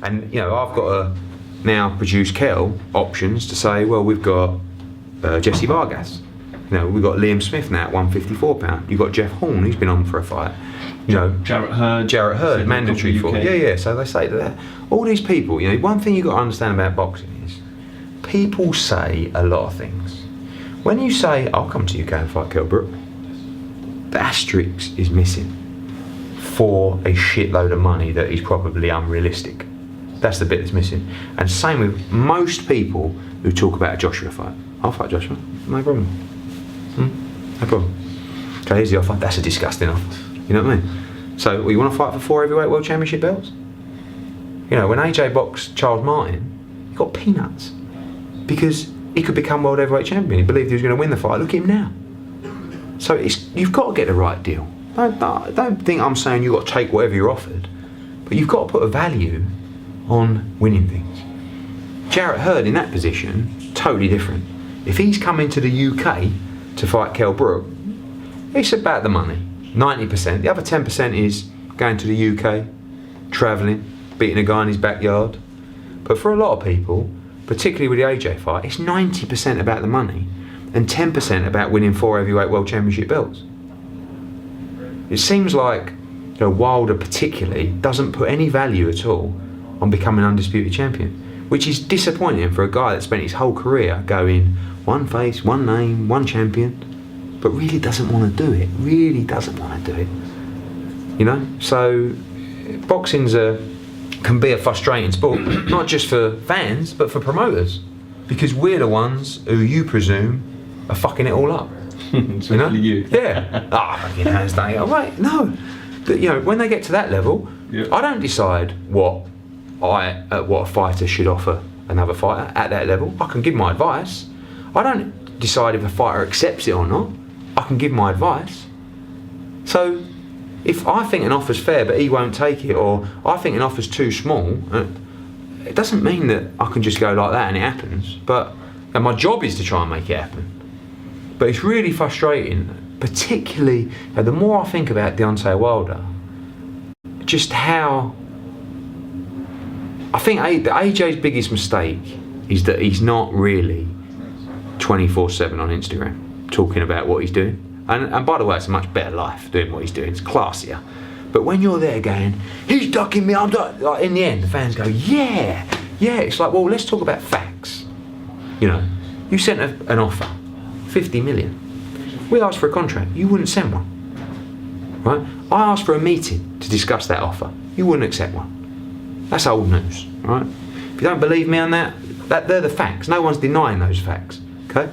And I've got to now produce Kel options to say, well, we've got Jesse Vargas. We've got Liam Smith now at £154. You've got Jeff Horn, who's been on for a fight. Jarrett Hearn, mandatory for. Yeah. So they say that all these people. One thing you've got to understand about boxing is people say a lot of things. When you say, I'll come to UK and fight Kell Brook, the asterisk is missing for a shitload of money that is probably unrealistic. That's the bit that's missing. And same with most people who talk about a Joshua fight. I'll fight Joshua, no problem. No problem. Okay, here's the offer. That's a disgusting offer. You know what I mean? So, you want to fight for 4 heavyweight world championship belts? When AJ boxed Charles Martin, he got peanuts because he could become world heavyweight champion. He believed he was going to win the fight. Look at him now. So you've got to get the right deal. Don't think I'm saying you've got to take whatever you're offered, but you've got to put a value on winning things. Jarrett Hearn in that position, totally different. If he's coming to the UK to fight Kell Brook, it's about the money, 90%. The other 10% is going to the UK, travelling, beating a guy in his backyard. But for a lot of people, particularly with the AJ fight, it's 90% about the money and 10% about winning 4 heavyweight world championship belts. It seems like Wilder particularly doesn't put any value at all on becoming undisputed champion, which is disappointing for a guy that spent his whole career going one face, one name, one champion, but really doesn't want to do it. Really doesn't want to do it. So boxing's can be a frustrating sport, not just for fans, but for promoters, because we're the ones who you presume are fucking it all up. Especially you. Yeah. Hands down. Right. No. But, when they get to that level, I don't decide what a fighter should offer another fighter at that level. I can give my advice. I don't decide if a fighter accepts it or not. I can give my advice. So, if I think an offer's fair but he won't take it, or I think an offer's too small, it doesn't mean that I can just go like that and it happens. But my job is to try and make it happen. But it's really frustrating, particularly the more I think about Deontay Wilder, just how I think AJ's biggest mistake is that he's not really 24/7 on Instagram talking about what he's doing. And by the way, it's a much better life doing what he's doing. It's classier. But when you're there going, he's ducking me, I'm ducking, like in the end, the fans go, yeah. It's like, well, let's talk about facts. You sent an offer, 50 million. We asked for a contract. You wouldn't send one. Right? I asked for a meeting to discuss that offer. You wouldn't accept one. That's old news. Right? If you don't believe me on that, they're the facts. No one's denying those facts. Okay?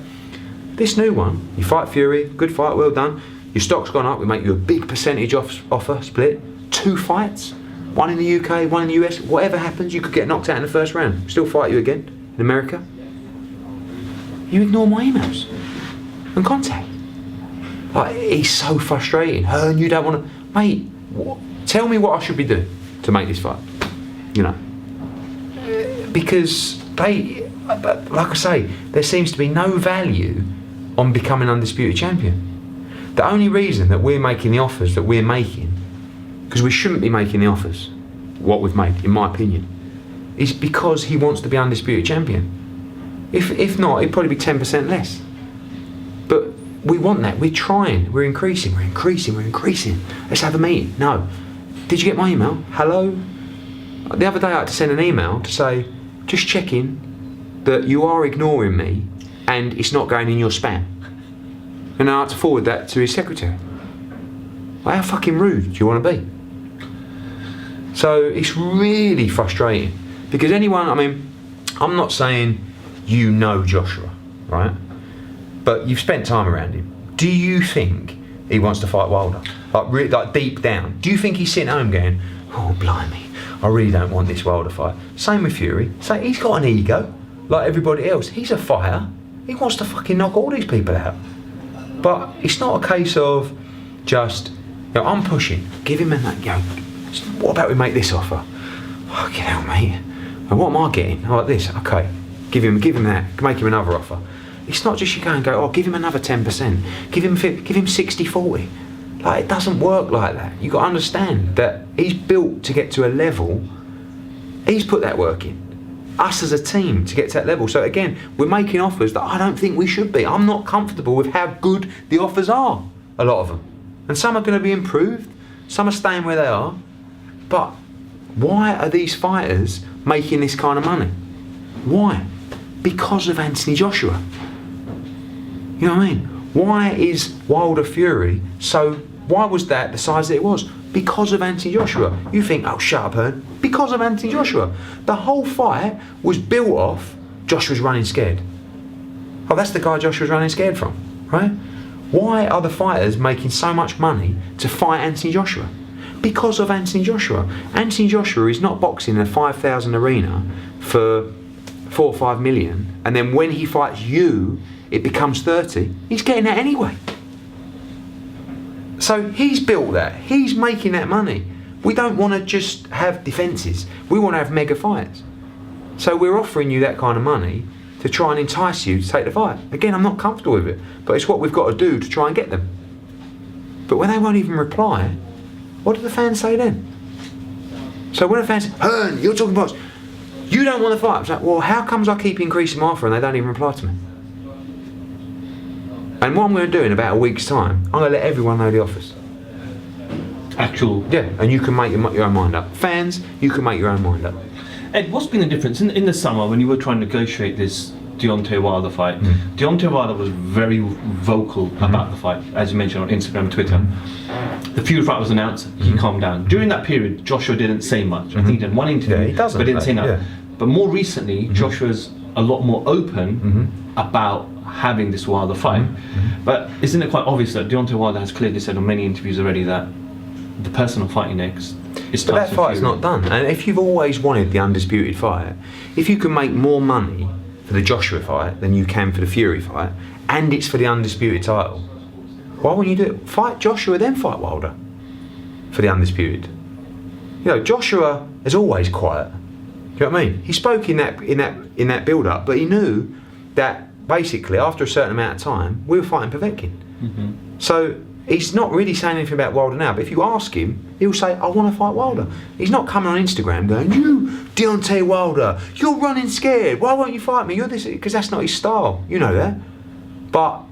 This new one, you fight Fury, good fight, well done. Your stock's gone up, we make you a big percentage offer split. 2 fights, one in the UK, one in the US. Whatever happens, you could get knocked out in the first round. Still fight you again in America. You ignore my emails and contact. It's so frustrating. Hearn, you don't want to... Mate, tell me what I should be doing to make this fight. Because like I say, there seems to be no value on becoming undisputed champion. The only reason that we're making the offers that we're making, because we shouldn't be making the offers, what we've made, in my opinion, is because he wants to be undisputed champion. If not, it'd probably be 10% less. But we want that. We're trying. We're increasing. Let's have a meeting. No. Did you get my email? Hello? The other day I had to send an email to say, just checking that you are ignoring me and it's not going in your spam. And I had to forward that to his secretary. How fucking rude do you want to be? So it's really frustrating because I'm not saying you know Joshua, right? But you've spent time around him. Do you think he wants to fight Wilder? Like deep down. Do you think he's sitting at home going, oh blimey, I really don't want this Wilder fight? Same with Fury. So he's got an ego, like everybody else. He's a fighter. He wants to fucking knock all these people out. But it's not a case of just, I'm pushing. Give him that. What about we make this offer? Fucking hell, mate. And what am I getting? Like this. Okay. Give him that. Make him another offer. It's not just you go and go, give him another 10%. Give him 60-40. It doesn't work like that. You've got to understand that he's built to get to a level He's put that work in. Us as a team to get to that level. So again, we're making offers that I don't think we should be. I'm not comfortable with how good the offers are, a lot of them. And some are going to be improved, some are staying where they are. But why are these fighters making this kind of money? Why? Because of Anthony Joshua. You know what I mean? Why is Wilder Fury why was that the size that it was? Because of Anthony Joshua. You think, oh, shut up, Hearn. Because of Anthony Joshua. The whole fight was built off Joshua's running scared. Oh, that's the guy Joshua's running scared from, right? Why are the fighters making so much money to fight Anthony Joshua? Because of Anthony Joshua. Anthony Joshua is not boxing in a 5,000 arena for 4 or 5 million, and then when he fights you, it becomes 30. He's getting that anyway. So he's built that. He's making that money. We don't want to just have defences. We want to have mega fights. So we're offering you that kind of money to try and entice you to take the fight. Again, I'm not comfortable with it, but it's what we've got to do to try and get them. But when they won't even reply, what do the fans say then? So when a fan says, Hearn, you're talking box, you don't want to fight. I'm like, well, how comes I keep increasing my offer and they don't even reply to me? And what I'm going to do in about a week's time, I'm going to let everyone know the offers. Actual. Yeah, and you can make your own mind up. Fans, you can make your own mind up. Ed, what's been the difference in the summer when you were trying to negotiate this Deontay Wilder fight? Deontay Wilder was very vocal about the fight, as you mentioned on Instagram, Twitter. The Fury fight was announced, he calmed down. During that period, Joshua didn't say much. I think he did one interview, but didn't say nothing. Yeah. But more recently, Joshua's a lot more open about having this Wilder fight. But isn't it quite obvious that Deontay Wilder has clearly said on many interviews already that the person I'm fighting next is But that fight's not done. And if you've always wanted the undisputed fight, if you can make more money for the Joshua fight than you can for the Fury fight, and it's for the undisputed title, why wouldn't you do it? Fight Joshua, then fight Wilder for the undisputed. You know, Joshua is always quiet. Do you know what I mean? He spoke in that build-up, but he knew that basically after a certain amount of time we were fighting Povetkin. So he's not really saying anything about Wilder now, but if you ask him, he'll say, I want to fight Wilder. He's not coming on Instagram going, you, Deontay Wilder, you're running scared, why won't you fight me? You're this, because that's not his style, you know that. But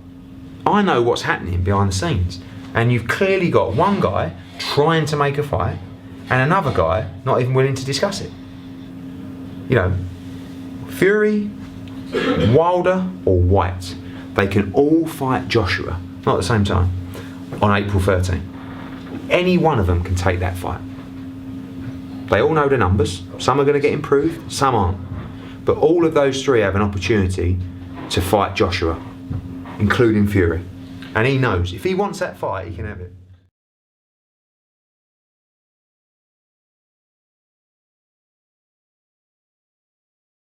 I know what's happening behind the scenes, and you've clearly got one guy trying to make a fight and another guy not even willing to discuss it. You know, Fury, Wilder or White, they can all fight Joshua, not at the same time, on April 13. Any one of them can take that fight. They all know the numbers. Some are going to get improved, some aren't. But all of those three have an opportunity to fight Joshua, including Fury. And he knows if he wants that fight, he can have it.